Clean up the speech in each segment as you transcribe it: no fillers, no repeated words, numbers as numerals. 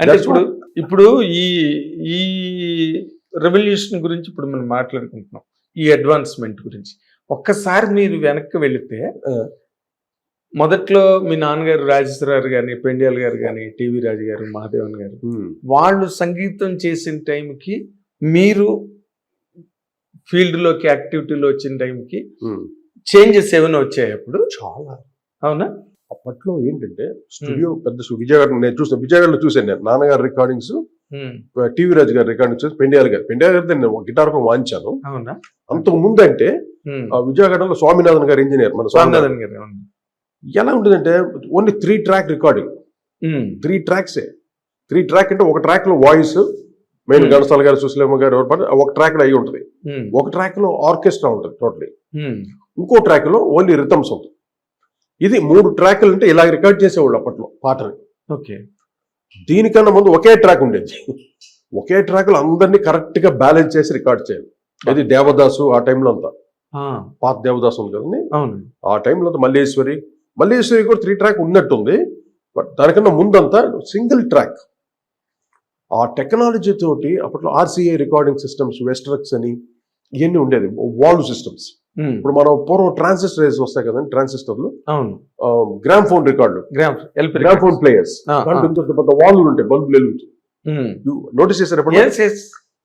అంటే ఇప్పుడు ఈ ఈ రెవల్యూషన్ గురించి ఇప్పుడు మనం మాట్లాడుకుంటున్నాం, ఈ అడ్వాన్స్మెంట్ గురించి. ఒక్కసారి మీరు వెనక్కి వెళితే మొదట్లో మీ నాన్నగారు రాజేశ్వరరావు గారిని, పెండియాల్ గారు కానీ, టీవీ రాజు గారు, మహాదేవన్ గారు, వాళ్ళు సంగీతం చేసిన టైంకి మీరు ఫీల్డ్లోకి యాక్టివిటీలో వచ్చిన టైంకి చేంజెస్ ఏమైనా వచ్చాయి అప్పుడు? చాలా. అవునా? అప్పట్లో ఏంటంటే స్టూడియో పెద్ద విజయగారు, నేను చూసాను, విజయగారిలో చూసాను నేను నాన్నగారు రికార్డింగ్స్, టీవీ రాజు గారి రికార్డింగ్స్, పెండియాల్ గారు నేను గిటార్ వాయించాను. అవునా? అంతకు ముందు అంటే విజయగఢంలో స్వామినాథన్ గారు ఇంజనీర్, మన స్వామినాథన్ గారు. ఎలా ఉంటుందంటే ఓన్లీ 3 ట్రాక్ రికార్డింగ్, 3 ట్రాక్సే. 3 ట్రాక్ అంటే ఒక ట్రాక్ లో వాయిస్ మెయిన్ ఘంటసాల గారు, సుశీలమ్మ గారు ఎవరు పాట ఒక ట్రాక్ లో అయి ఉంటుంది, ఒక ట్రాక్ లో ఆర్కెస్ట్రా ఉంటుంది టోటలీ, ఇంకో ట్రాక్ లో ఓన్లీ రిథమ్స్ ఉంటుంది. ఇది 3 ట్రాక్లు అంటే ఇలా రికార్డ్ చేసేవాళ్ళు అప్పట్లో పాటని. ఓకే. దీనికన్నా ముందు ఒకే ట్రాక్ ఉండేది. ఒకే ట్రాక్ లో అందరినీ కరెక్ట్ గా బ్యాలెన్స్ చేసి రికార్డ్ చేయాలి. అది దేవదాసు ఆ టైంలో అంతా, పాత దేవదాసు ఉంది కదండి ఆ టైంలో అంతా. మల్లేశ్వరి కూడా 3 ట్రాక్ ఉన్నట్టుంది, బట్ దానికన్నా ముందంతా సింగిల్ ట్రాక్. ఆ టెక్నాలజీ తోటి అప్పట్లో RCA రికార్డింగ్ సిస్టమ్స్, వెస్ట్రక్స్ అని ఇవన్నీ ఉండేది, వాల్వ్ సిస్టమ్స్. ఇప్పుడు మనం పూర్వం ట్రాన్సిస్టర్స్ వస్తాయి కదండి, ట్రాన్సిస్టర్లు, గ్రామ్ ఫోన్ రికార్డులు, గ్రామ్ ఫోన్ ప్లేయర్స్, వాల్వ్లు ఉంటాయి, బల్బులు వెలుగుతాయి. నోటీస్ చేశారు?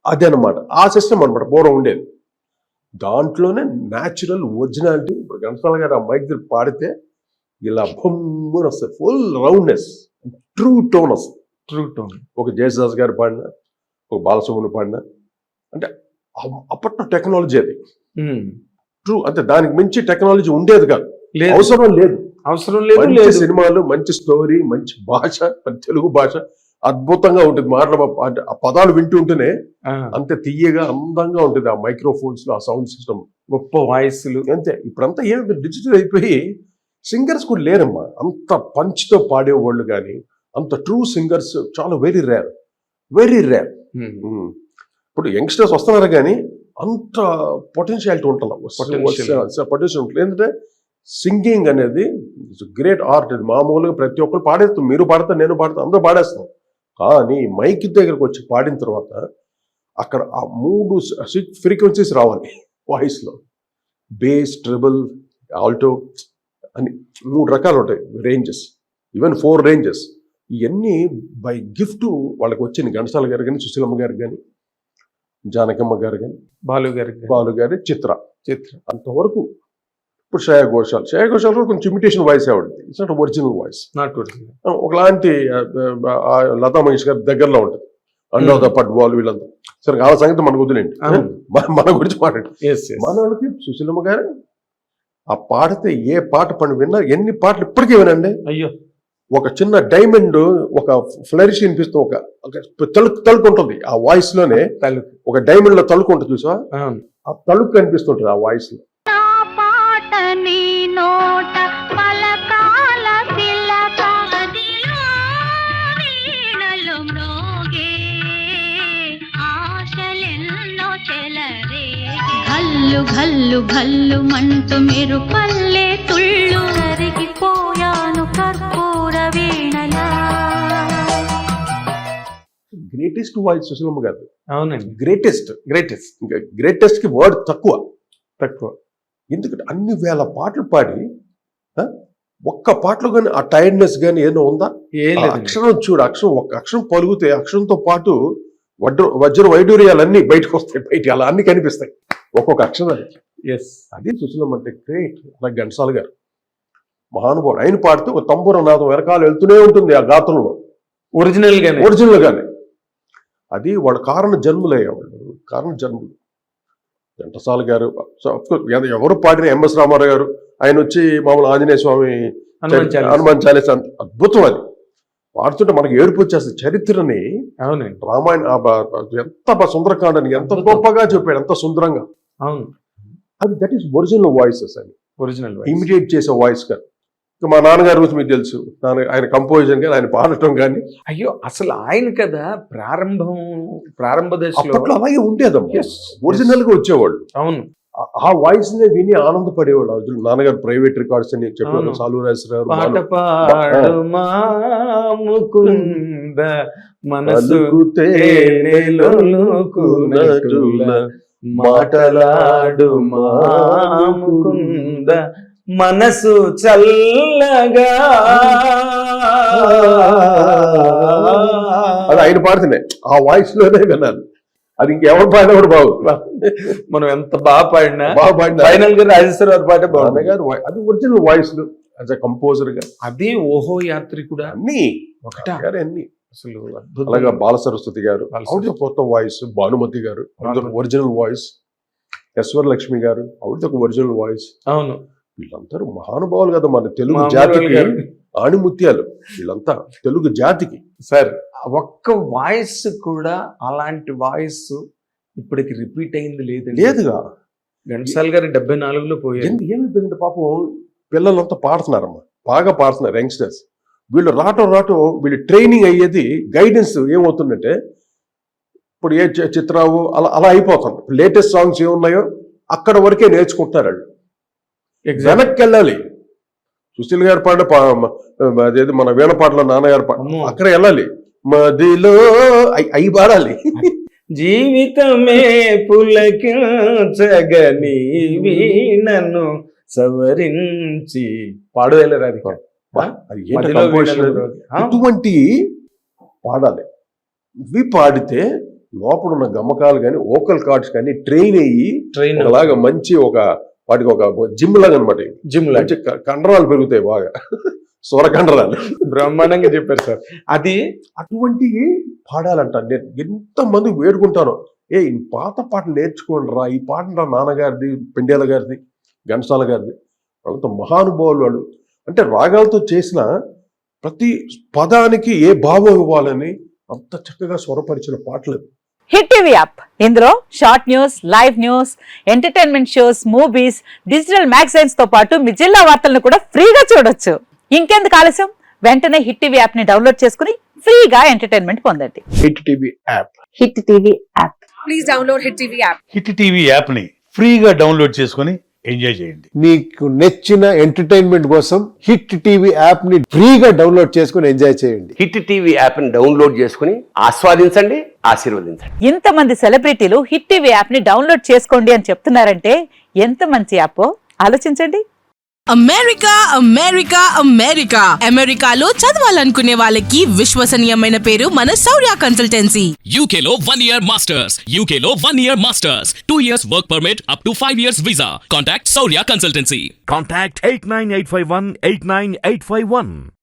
అదే అనమాట, ఆ సిస్టమ్ అనమాట పూర్వం ఉండేది. దాంట్లోనే న్యాచురల్ ఒరిజినాలిటీ. ఇప్పుడు ఘంటసాల గారు ఆ మైక్ దగ్గర పాడితే ఇలా బొమ్మని వస్తాయి, ఫుల్ రౌండ్నెస్, ట్రూ టోన్ వస్తుంది. ఒక జయదాస్ గారు పాడిన, ఒక బాలసుబ్రహ్మణ్యం పాడిన, అంటే అప్పట్లో టెక్నాలజీ అది ట్రూ. అంటే దానికి మించి టెక్నాలజీ ఉండేది కాదు, అవసరం లేదు. మంచి సినిమాలు, మంచి స్టోరీ, మంచి భాష, తెలుగు భాష అద్భుతంగా ఉంటుంది. ఆ పదాలు వింటూ ఉంటేనే అంతే తీయగా అందంగా ఉంటుంది. ఆ మైక్రోఫోన్స్ లో ఆ సౌండ్ సిస్టమ్, గొప్ప వాయిస్లు అంతే. ఇప్పుడంతా ఏమి డిజిటల్ అయిపోయి సింగర్స్ కూడా లేరమ్మా. అంత పంచ్తో పాడేవాళ్ళు కానీ అంత ట్రూ సింగర్స్ చాలా వెరీ రేర్. ఇప్పుడు యంగ్స్టర్స్ వస్తున్నారు కానీ అంత పొటెన్షియాలిటీ ఉంటుంది. ఎందుకంటే సింగింగ్ అనేది గ్రేట్ ఆర్ట్. మామూలుగా ప్రతి ఒక్కరు పాడేస్తాం, మీరు పాడతారు, నేను పాడతాను, అందరూ పాడేస్తాం. కానీ మైక్ దగ్గరకు వచ్చి పాడిన తర్వాత అక్కడ ఆ 3 ఫ్రీక్వెన్సీస్ రావాలి వాయిస్లో, బేస్, ట్రిబుల్, ఆల్టో అని 3 రకాలు ఉంటాయి రేంజెస్, ఈవెన్ 4 రేంజెస్. ఇవన్నీ బై గిఫ్ట్ వాళ్ళకి వచ్చింది. ఘంటసాల గారు కానీ, సుశీలమ్మ గారు కానీ, జానకమ్మ గారు కానీ, బాలు గారి చిత్ర అంతవరకు. ఇప్పుడు శ్రేయా ఘోషాల్ కూడా కొంచెం ఇమిటేషన్ వాయిస్ ఆవిడది, ఇట్స్ నాట్ ఒరిజినల్ వాయిస్. ఒకలాంటి లతా మంగేష్కర్ దగ్గరలో ఉంటుంది, అండ్ పడ్వాల్ వీళ్ళంతా. సరే ఆ సంగతి మనకు వదిలేండి, మన గురించి మాట్లాడి. మన వాళ్ళకి సుశీలమ్మ గారు ఆ పాడితే ఏ పాట పని విన్నా, ఎన్ని పాటలు ఇప్పటికీ వినండి. అయ్యో, ఒక చిన్న డైమండ్, ఒక ఫ్లరిష్ వినిపిస్తూ, ఒక తలుకు ఉంటుంది ఆ వాయిస్ లోనే, ఒక డైమండ్ లో తలుకు ఉంటుంది చూసా, ఆ తలుకు కనిపిస్తుంటుంది ఆ వాయిస్ లో. ఘల్లు ఘల్లు మంటూ మీరు పల్లె తుళ్ళు కరిగిపోయాను కర్పూర వీణలా. గ్రేటెస్ట్ వాయిస్ సుశీలమ్మ గారు. అవునండి, గ్రేటెస్ట్ కి వర్డ్ తక్కువ. ఎందుకంటే అన్ని వేల పాటలు పాడి ఒక్క పాటలో కానీ ఆ టైర్డ్నెస్ కానీ ఏదో ఉందా? అక్షరం చూడు, ఒక్క అక్షరం పలుకుతే అక్షరంతో పాటు వజ్ర వైడూర్యాలన్నీ బయటకు వస్తాయి, అలా అన్ని కనిపిస్తాయి ఒక్కొక్క అక్షరానికి. అది సుశీలమ్మ అంటే గ్రేట్. అలా ఘంటసాల గారు మహానుభావుడు, ఆయన పాడితే ఒక తంబూర నాదం వెనకాల వెళ్తూనే ఉంటుంది ఆ గాత్రంలో, ఒరిజినల్ గానే. అది వాళ్ళ కారణ జన్ములు. ఘంటసాల గారు ఎవరు పాడిన, ఎంఎస్ రామారావు గారు, ఆయన వచ్చి మామూలు ఆంజనేయ స్వామి హనుమాన్ చాలీస అద్భుతం. అది పాడుతుంటే మనకి ఏడుపు వచ్చేస్తుంది. చరిత్రని, రామాయణ ఎంత సుందరకాండని ఎంత గొప్పగా చెప్పాడు, ఎంత సుందరంగా. అది దట్ ఈస్ ఒరిజినల్ వాయిసెస్ అని, ఇమిడియేట్ చేసే వాయిస్ కాదు. మా నాన్నగారి గురించి మీకు తెలుసు, ఆయన కంపోజిషన్ కానీ, ఆయన పాడటం కానీ. అయ్యో, అసలు ఆయన కదా ప్రారంభ దశలో అలాగే ఉండేదమ్మా, ఒరిజినల్ గా వచ్చేవాళ్ళు. అవును, ఆ వాయిస్ నే విని ఆనందపడేవాళ్ళు. అర్జున్ నాన్నగారు ప్రైవేట్ రికార్డ్స్ అని చెప్పారు, అవును. సాలూరాజరావు పాట పాడుమా ముకుంద మనసు తేనెలొలుకునట్టుల మాటలాడు ముకుంద మనసు చల్లగా. అది ఆయన పాడుతున్నాయి, ఆ వాయిస్ లోనే విన్నాను. అది ఇంకెవరు పాడినా కూడా బాగుంది. మనం ఎంత బాగా పాడినా పాడినా ఫైనల్ గా రాజేశ్వర గారి పాటే బాగుంది. గారు అది original voice as a composer గా అది ఓహో యాత్రి కూడా అన్ని ఒకటా అన్ని. అసలు అలాగా బాల సరస్వతి గారు బాలసరస్వతి. ఆవిడ కొత్త వాయిస్, భానుమతి గారు ఒరిజినల్ వాయిస్, యశ్వర లక్ష్మి గారు ఆవిడ ఒక ఒరిజినల్ వాయిస్. అవును, వీళ్ళందరూ మహానుభావులు కదా మన తెలుగు మా జాతికి అమ్మగారు గారు. ఆణిముత్యాలు వీళ్ళంతా తెలుగు జాతికి. సార్ ఒక్క వాయిస్ కూడా అలాంటి వాయిస్ ఇప్పటికి రిపీట్ అయింది లేదండి. లేదుగా. ఘంటసాల గారు 74లో పోయారు. ఏమైపోయిందంటే పాపం పిల్లలంతా పాడుతున్నారమ్మా, బాగా పాడుతున్నారు యంగ్స్టర్స్. వీళ్ళు రావటం వీళ్ళు ట్రైనింగ్ అయ్యేది గైడెన్స్ ఏమవుతుందంటే ఇప్పుడు ఏ చిత్రావు అలా అలా అయిపోతుంది. లేటెస్ట్ సాంగ్స్ ఏమున్నాయో అక్కడ వరకే నేర్చుకుంటున్నారు వాళ్ళు. వెనక్కి వెళ్ళాలి. సుశీల్ గారి పాట అదేది మన వీణ పాటలో నాన్నగారి పాట అక్కడ వెళ్ళాలి. మదిలో అయి పాడాలి. జీవితమే పులకించగని వీణను సవరించి పాడలేరు. అది అది ఏంటి composition? ఇటువంటి పాడాలి. ఇవి పాడితే లోపల ఉన్న గమకాలు కానీ ఓకల్ కార్డ్స్ కానీ ట్రైన్ అయ్యి అలాగా మంచి వాటికి ఒక జిమ్ లాగా అనమాట. జిమ్ మంచి కండరాలు పెరుగుతాయి బాగా, స్వరకండరాలు. బ్రహ్మాండంగా చెప్పారు సార్. అది అటువంటి పాడాలంట. నేను ఎంతమంది వేడుకుంటాను, ఈ పాత పాటలు నేర్చుకోండి రా, ఈ పాట రా నాన్నగారిది, పెండేల గారిది, ఘంటసాల గారిది. వాళ్ళంతా మహానుభావులు వాళ్ళు. అంటే రాగాలతో చేసిన ప్రతి పదానికి ఏ భావం ఇవ్వాలని అంత చక్కగా స్వరపరిచిన పాటలు. హిట్ టీవీ యాప్, ఇందులో short news, live news, entertainment shows, movies, digital magazines తో పాటు మీ జిల్లా వార్తలను కూడా ఫ్రీగా చూడొచ్చు. ఇంకెందుకు ఆలస్యం, వెంటనే హిట్ టీవీ యాప్ ని డౌన్లోడ్ చేసుకుని ఫ్రీగా ఎంటర్టైన్మెంట్ పొందండి. Hit TV app. Hit TV app. Please download hit TV app. Hit TV app ని ఫ్రీగా డౌన్లోడ్ చేసుకుని ఎంజాయ్ చేయండి. మీకు నచ్చిన ఎంటర్టైన్మెంట్ కోసం హిట్ టీవీ యాప్ ని ఫ్రీగా డౌన్లోడ్ చేసుకుని ఎంజాయ్ చేయండి. హిట్ టీవీ యాప్ ని డౌన్లోడ్ చేసుకుని ఆస్వాదించండి, ఆశీర్వదించండి. ఇంతమంది సెలబ్రిటీలు హిట్ టీవీ యాప్ ని డౌన్లోడ్ చేసుకోండి అని చెప్తున్నారంటే ఎంత మంచి యాప్ ఆలోచించండి. అమెరికా అమెరికాలో చదవాలనుకునే వాళ్ళకి విశ్వసనీయమైన పేరు మన శౌర్య కన్సల్టెన్సీ. UK లో 1 year masters. UK లో 1 year masters. 2 years work permit up to 5 years visa. Contact Saurya Consultancy. Contact 89851 89851.